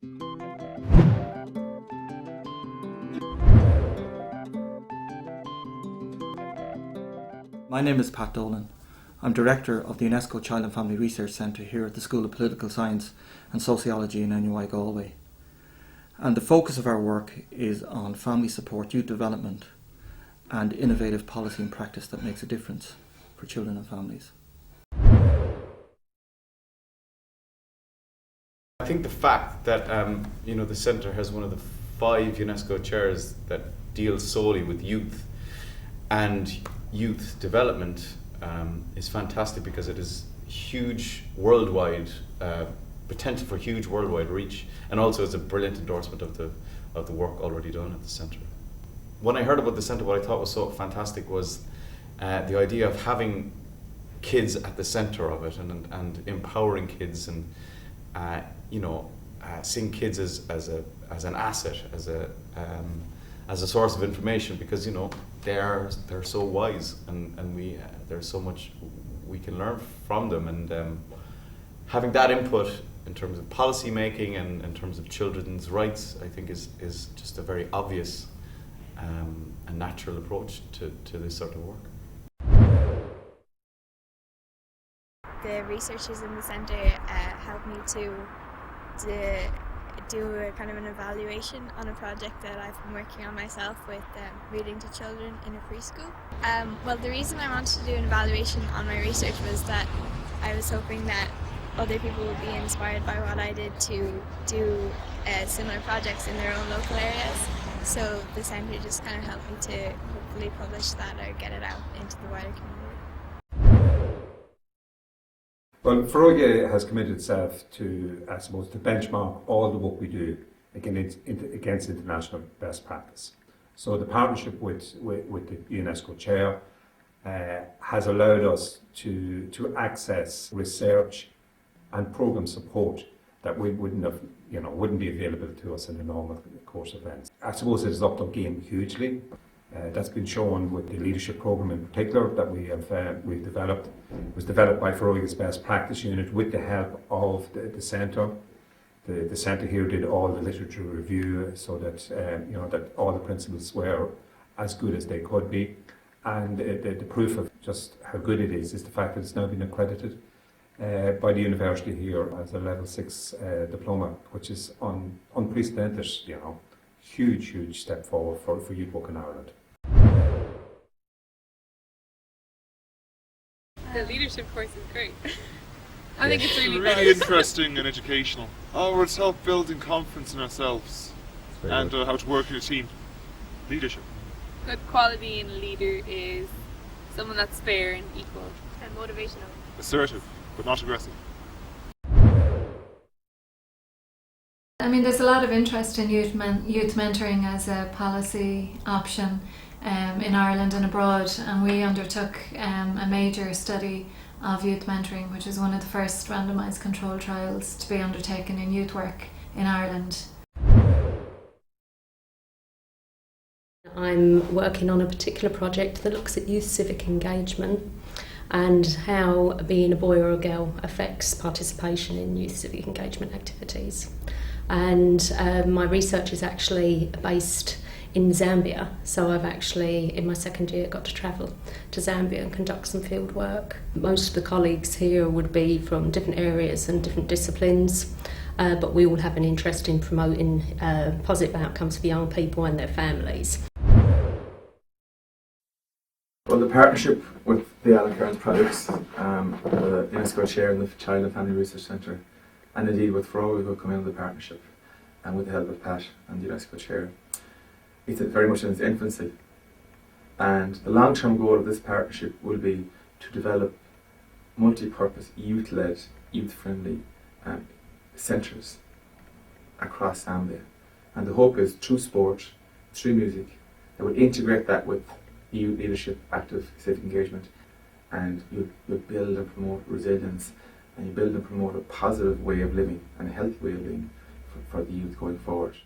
My name is Pat Dolan. I'm Director of the UNESCO Child and Family Research Centre here at the School of Political Science and Sociology in NUI Galway. And the focus of our work is on family support, youth development and innovative policy and practice that makes a difference for children and families. I think the fact that the centre has one of the 5 UNESCO chairs that deals solely with youth and youth development is fantastic, because it is huge worldwide potential for huge worldwide reach, and also is a brilliant endorsement of the work already done at the centre. When I heard about the centre, what I thought was so fantastic was the idea of having kids at the centre of it, and empowering kids, and seeing kids as an asset, as a source of information, because they're so wise, and there's so much we can learn from them, and having that input in terms of policy making and in terms of children's rights, I think is just a very obvious and natural approach to this sort of work. The researchers in the centre helped me to do a kind of an evaluation on a project that I've been working on myself with reading to children in a preschool. Well, the reason I wanted to do an evaluation on my research was that I was hoping that other people would be inspired by what I did to do similar projects in their own local areas. So the centre just kind of helped me to hopefully publish that or get it out into the wider community. Well, Feroga has committed itself to, to benchmark all the work we do against international best practice. So the partnership with the UNESCO chair has allowed us to access research and programme support that we wouldn't be available to us in the normal course of events. I suppose it has upped our game hugely. That's been shown with the leadership programme in particular that we've developed. It was developed by Feroga's Best Practice Unit with the help of the centre. The centre here did all the literature review so that that all the principles were as good as they could be. And the proof of just how good it is the fact that it's now been accredited by the university here as a level 6 diploma, which is unprecedented. Huge step forward for youth work in Ireland. The leadership course is great. I think it's really interesting and educational. It's helped building confidence in ourselves and how to work in a team. Leadership. Good quality in a leader is someone that's fair and equal and motivational. Assertive, but not aggressive. I mean, there's a lot of interest in youth mentoring as a policy option in Ireland and abroad, and we undertook a major study of youth mentoring, which is one of the first randomised controlled trials to be undertaken in youth work in Ireland. I'm working on a particular project that looks at youth civic engagement and how being a boy or a girl affects participation in youth civic engagement activities. And my research is actually based in Zambia, so I've actually, in my second year, got to travel to Zambia and conduct some field work. Most of the colleagues here would be from different areas and different disciplines, but we all have an interest in promoting positive outcomes for young people and their families. Well, the partnership with the Alan Kerins projects, the UNESCO chair and the Child and Family Research Centre, and indeed with Feroga, who have come into the partnership, and with the help of Pat and the UNESCO chair, it's very much in its infancy. And the long-term goal of this partnership will be to develop multi-purpose, youth-led, youth-friendly centres across Zambia. And the hope is through sport, through music, that will integrate that with youth leadership, active civic engagement, and you'll build and promote resilience, and you build and promote a positive way of living and a healthy way of living for the youth going forward.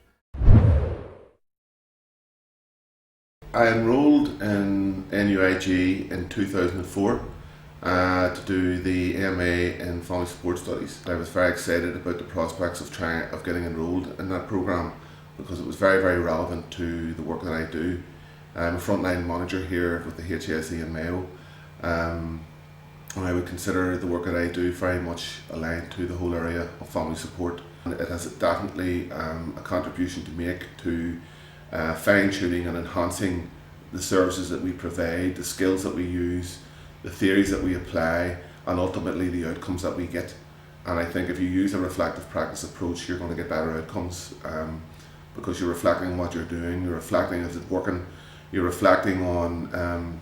I enrolled in NUIG in 2004 to do the AMA in Family Support Studies. I was very excited about the prospects of getting enrolled in that programme because it was very, very relevant to the work that I do. I'm a frontline manager here with the HSE in Mayo, and I would consider the work that I do very much aligned to the whole area of family support. And it has definitely a contribution to make to fine-tuning and enhancing the services that we provide, the skills that we use, the theories that we apply, and ultimately the outcomes that we get. And I think if you use a reflective practice approach, you're going to get better outcomes because you're reflecting on what you're doing, you're reflecting, is it working, you're reflecting on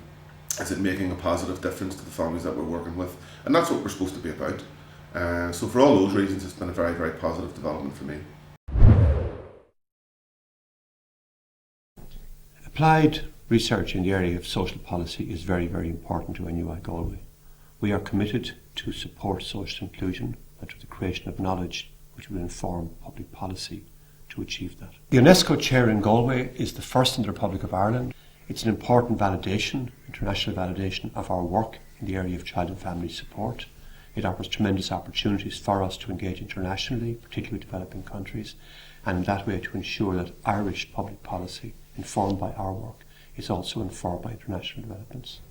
is it making a positive difference to the families that we're working with, and that's what we're supposed to be about. So for all those reasons, it's been a very, very positive development for me. Applied research in the area of social policy is very, very important to NUI Galway. We are committed to support social inclusion and to the creation of knowledge which will inform public policy to achieve that. The UNESCO Chair in Galway is the first in the Republic of Ireland. It's an important validation, international validation of our work in the area of child and family support. It offers tremendous opportunities for us to engage internationally, particularly developing countries, and in that way to ensure that Irish public policy, informed by our work, is also informed by international developments.